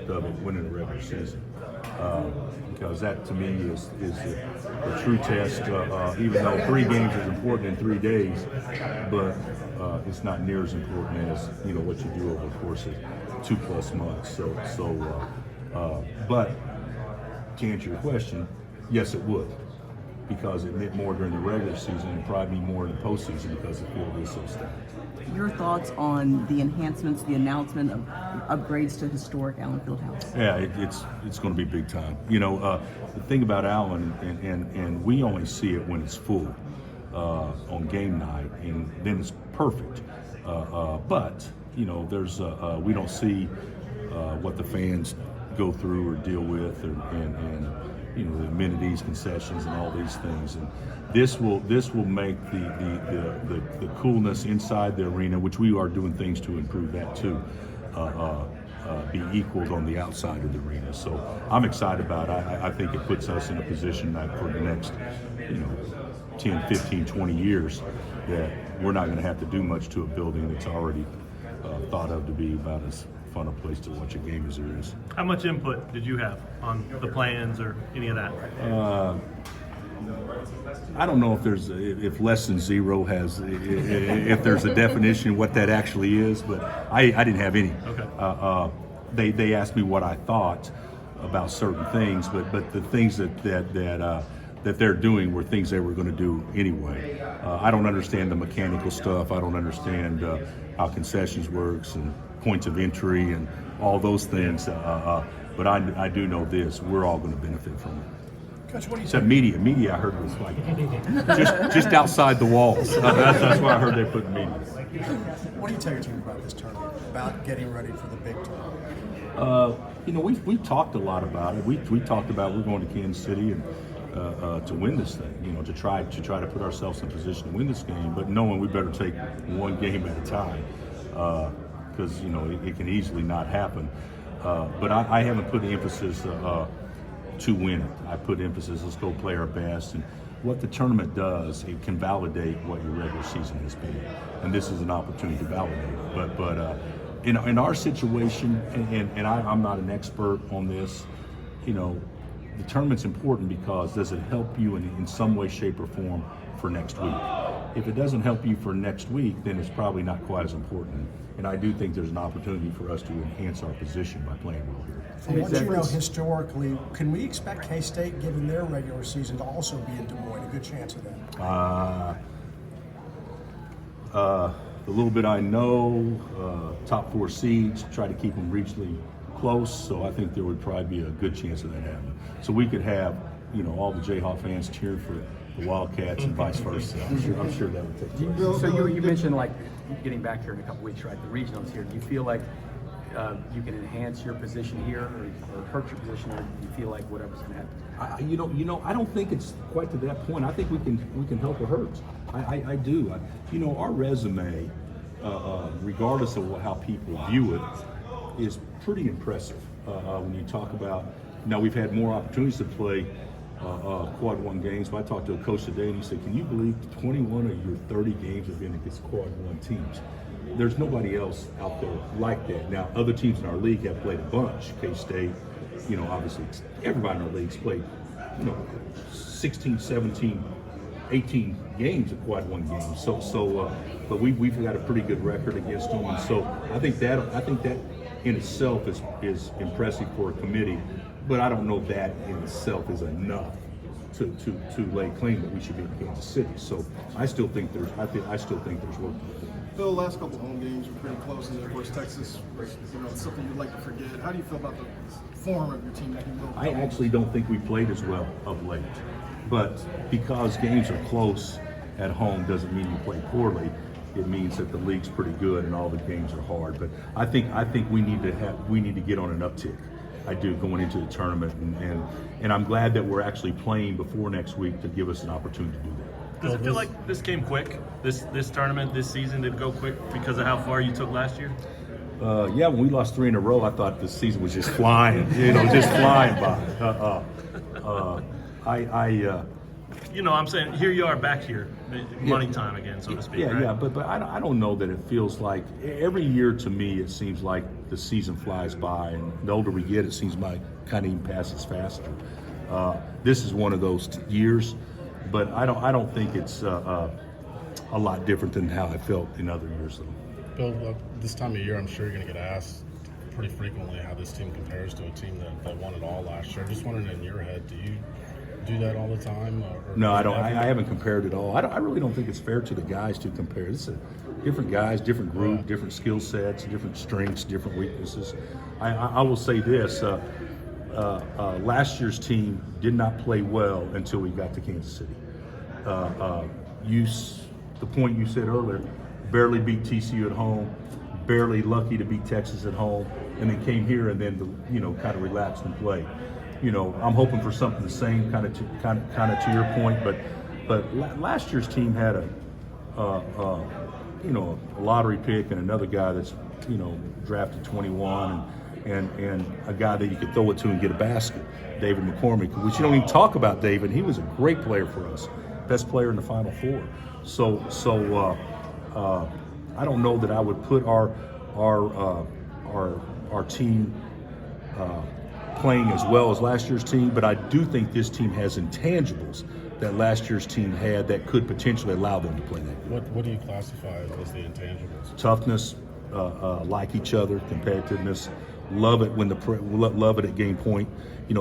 aspect of it, winning the regular season. Because that to me is a true test, even though 3 games is important in 3 days, but it's not near as important as what you do over the course of 2+ months. But to answer your question, yes, it would, because it meant more during the regular season and probably more in the postseason because the field is so stacked. Your thoughts on the enhancements, the announcement of upgrades to historic Allen Fieldhouse? Yeah, it's going to be big time. The thing about Allen, and we only see it when it's full on game night, and then it's perfect. But there's we don't see what the fans go through or deal with, and the amenities, concessions, and all these things. And this will make the coolness inside the arena, which we are doing things to improve that too, be equaled on the outside of the arena. So I'm excited about it. I think it puts us in a position that for the next 10, 15, 20 years that we're not going to have to do much to a building that's already thought of to be about as fun a place to watch a game as there is. How much input did you have on the plans or any of that? I don't know if less than zero has, if there's a definition of what that actually is, but I didn't have any. Okay. They asked me what I thought about certain things, but the things that they're doing were things they were going to do anyway. I don't understand the mechanical stuff. I don't understand how concessions works and points of entry and all those things. But I do know this: we're all going to benefit from it. Coach, what do you Except think? media, I heard was like just outside the walls. That's why I heard they put media. What do you tell your team about this tournament, about getting ready for the big tournament? We talked a lot about it. We talked about we're going to Kansas City and to win this thing. To try to put ourselves in a position to win this game, but knowing we better take one game at a time, because it can easily not happen. But I haven't put the emphasis to win it. I put emphasis, let's go play our best. And what the tournament does, it can validate what your regular season has been. And this is an opportunity to validate it. But in our situation, and I'm not an expert on this, the tournament's important because does it help you in some way, shape, or form for next week? If it doesn't help you for next week, then it's probably not quite as important. And I do think there's an opportunity for us to enhance our position by playing well here. From what you know historically, can we expect K-State, given their regular season, to also be in Des Moines? A good chance of that. The little bit I know, top 4 seeds, try to keep them regionally close, so I think there would probably be a good chance of that happening. So we could have, all the Jayhawk fans cheer for the Wildcats and vice versa. I'm sure that would take place. So you mentioned getting back here in a couple weeks, right? The regionals here. Do you feel like you can enhance your position here or hurt your position, or do you feel like whatever's going to happen? I don't think it's quite to that point. I think we can help or hurt. I do. Our resume, regardless of how people view it, is pretty impressive. When you talk about, now we've had more opportunities to play quad 1 games, but I talked to a coach today and he said, can you believe 21 of your 30 games have been against quad 1 teams? There's nobody else out there like that. Now, other teams in our league have played a bunch. K-State, obviously everybody in our league's played, 16, 17, 18 games of quad 1 games. But we've got a pretty good record against them. And so I think that in itself is impressive for a committee, but I don't know if that in itself is enough to lay claim that we should be in Kansas City. So I still think there's work to do. Phil, last couple home games were pretty close, and of course Texas was, it's something you'd like to forget. How do you feel about the form of your team that you will? I actually don't think we played as well of late, but because games are close at home doesn't mean you play poorly. It means that the league's pretty good and all the games are hard. But I think we need to get on an uptick. I do, going into the tournament, and I'm glad that we're actually playing before next week to give us an opportunity to do that. Does it feel like this came quick? This tournament, this season, did it go quick because of how far you took last year? Yeah, when we lost 3 in a row, I thought this season was just flying, just flying by. I'm saying here you are back here, money time again, so to speak. Yeah, right? yeah, but I don't know that it feels like every year to me it seems like the season flies by, and the older we get, it seems like kind of even passes faster. This is one of those years, but I don't think it's a lot different than how I felt in other years. Though. Bill, this time of year, I'm sure you're going to get asked pretty frequently how this team compares to a team that won it all last year. Just wondering, in your head, do you do that all the time? No, I don't. I haven't compared at all. I really don't think it's fair to the guys to compare. It's different guys, different group, different skill sets, different strengths, different weaknesses. I will say this: last year's team did not play well until we got to Kansas City. The point you said earlier, barely beat TCU at home, barely lucky to beat Texas at home, and then came here and then kind of relaxed and played. I'm hoping for something the same, kind of to your point. But last year's team had a lottery pick and another guy that's drafted 21 and a guy that you could throw it to and get a basket, David McCormick, which you don't even talk about. David, he was a great player for us, best player in the Final Four. So I don't know that I would put our team playing as well as last year's team, but I do think this team has intangibles that last year's team had that could potentially allow them to play that. What do you classify as the intangibles? Toughness, like each other, competitiveness, love it love it at game point,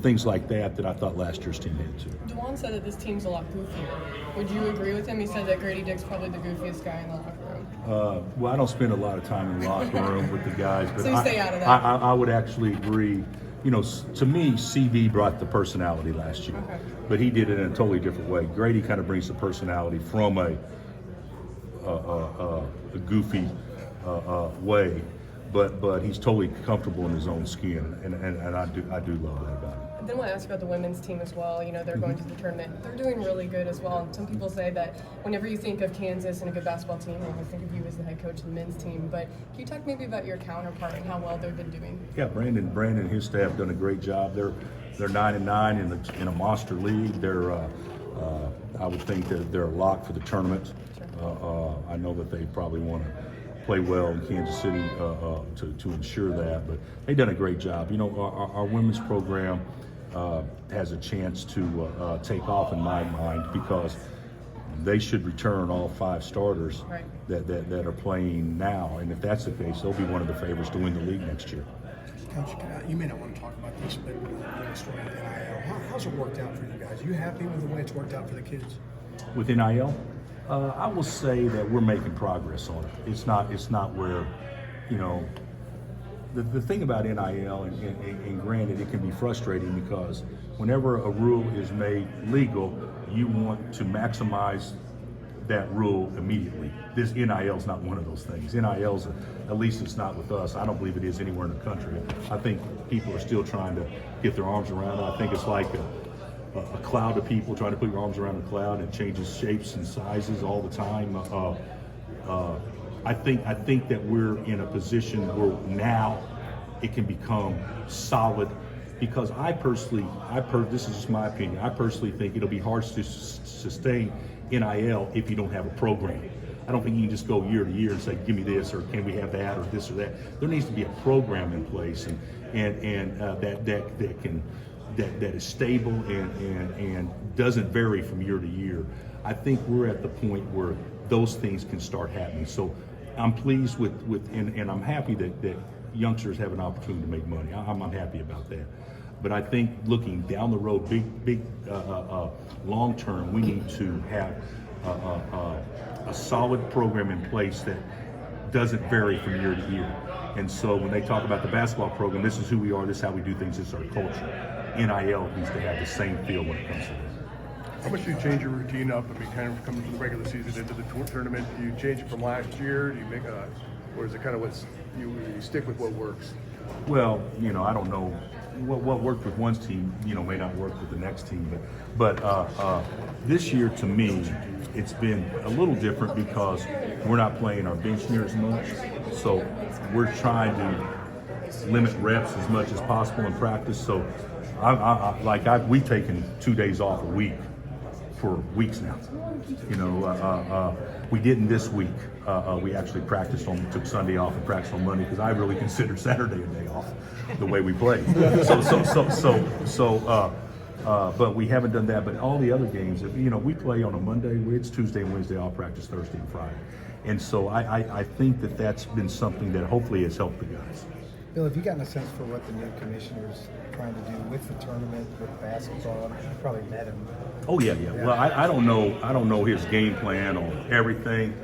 things like that I thought last year's team had too. DeJuan said that this team's a lot goofier. Would you agree with him? He said that Grady Dick's probably the goofiest guy in the locker room. Well, I don't spend a lot of time in the locker room with the guys, but So you stay out of that. I would actually agree. To me, CV brought the personality last year, but he did it in a totally different way. Grady kind of brings the personality from a goofy way, but he's totally comfortable in his own skin, and I do love that about him. I did want to ask about the women's team as well. They're going to the tournament. They're doing really good as well. And some people say that whenever you think of Kansas and a good basketball team, they always think of you as the head coach of the men's team. But can you talk maybe about your counterpart and how well they've been doing? Yeah, Brandon and his staff done a great job. They're 9-9 in a monster league. They're I would think that they're a lock for the tournament. I know that they probably want to play well in Kansas City to ensure that, but they've done a great job. Our women's program has a chance to take off in my mind because they should return all 5 starters that are playing now, and if that's the case, they'll be one of the favorites to win the league next year. Coach, you may not want to talk about this, but the story with NIL, how's it worked out for you guys? Are you happy with the way it's worked out for the kids? With NIL, I will say that we're making progress on it. It's not where, the thing about NIL, and granted it can be frustrating because whenever a rule is made legal, you want to maximize that rule immediately. This NIL is not one of those things. NIL's, at least it's not with us. I don't believe it is anywhere in the country. I think people are still trying to get their arms around it. I think it's like a cloud of people trying to put your arms around a cloud, and it changes shapes and sizes all the time. I think that we're in a position where now it can become solid, because this is just my opinion, I personally think it'll be hard to sustain NIL if you don't have a program. I don't think you can just go year to year and say, give me this, or can we have that, or this or that. There needs to be a program in place and that is stable and doesn't vary from year to year. I think we're at the point where those things can start happening. So I'm pleased and I'm happy that youngsters have an opportunity to make money. I'm happy about that. But I think looking down the road, big long term, we need to have a solid program in place that doesn't vary from year to year. And so when they talk about the basketball program, this is who we are, this is how we do things, this is our culture. NIL needs to have the same feel when it comes to this. How much do you change your routine up? Kind of coming from the regular season into the tournament? Do you change it from last year? Do you make or is it kind of you stick with what works? Well, I don't know what worked with one team, may not work with the next team. But this year, to me, it's been a little different because we're not playing our bench near as much. So we're trying to limit reps as much as possible in practice. So we've taken 2 days off a week, for weeks now. You know, we didn't this week. We actually practiced took Sunday off and practiced on Monday because I really considered Saturday a day off, the way we played. But we haven't done that. But all the other games, you know, we play on a Monday. It's Tuesday and Wednesday. I'll practice Thursday and Friday. And so I think that's been something that hopefully has helped the guys. Bill, have you gotten a sense for what the new commissioner's trying to do with the tournament, with basketball? You probably met him. Oh yeah. Well, I don't know his game plan on everything,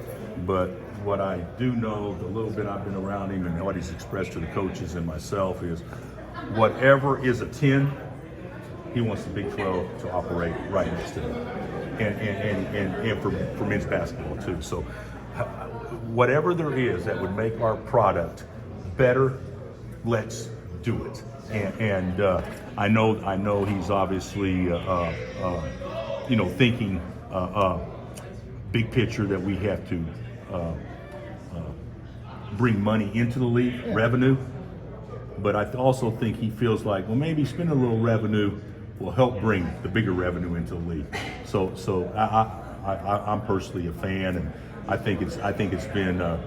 but what I do know, the little bit I've been around him and what he's expressed to the coaches and myself is, whatever is a 10, he wants the Big 12 to operate right next to him, and for men's basketball too. So whatever there is that would make our product better, let's do it. And I know he's obviously you know, thinking big picture, that we have to bring money into the league, revenue. But I also think he feels like, well, maybe spending a little revenue will help bring the bigger revenue into the league. So I'm personally a fan, and I think it's been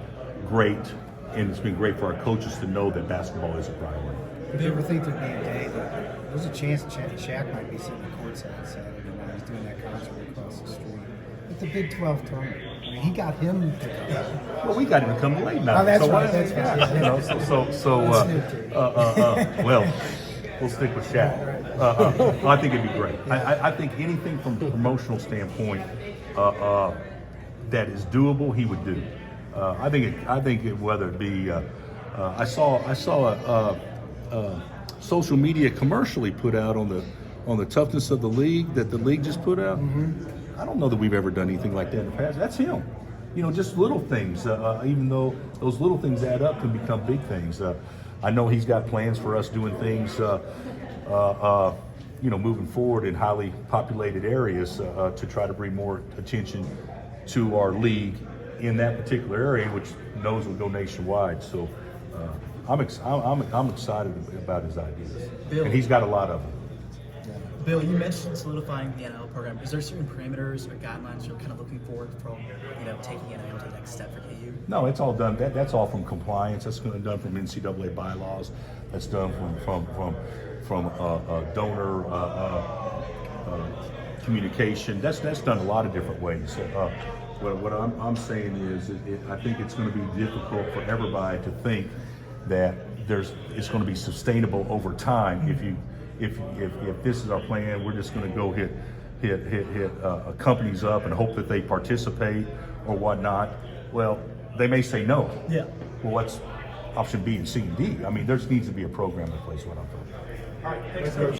great, and it's been great for our coaches to know that basketball is a priority. Do you ever think there'd be a day that there's a chance Shaq might be sitting courtside Saturday when he's doing that concert across the street? It's a Big 12 tournament. I mean, he got him to go. Well, we got him to come late night. Oh, that's so right. That's right. You know, well, we'll stick with Shaq. I think it'd be great. I think anything from a promotional standpoint that is doable, he would do. I think whether it be, I saw a social media commercial he put out on the toughness of the league that the league just put out. I don't know that we've ever done anything like that in the past. That's him. You know, just little things. Even though those little things add up, can become big things. I know he's got plans for us doing things, you know, moving forward in highly populated areas to try to bring more attention to our league in that particular area, which knows will go nationwide. So I'm excited about his ideas, Bill, and he's got a lot of them. Bill, you mentioned solidifying the NIL program. Is there certain parameters or guidelines you're kind of looking forward from, you know, taking NIL to the next step for KU? No, it's all done. That's all from compliance. That's done from NCAA bylaws. That's done from donor communication. That's done a lot of different ways. What I'm saying is, I think it's going to be difficult for everybody to think that it's going to be sustainable over time. If this is our plan, we're just going to go hit companies up and hope that they participate or whatnot. Well, they may say no. Yeah. Well, what's option B and C and D? I mean, there needs to be a program in place. What I'm talking about. All right. Thanks, Coach.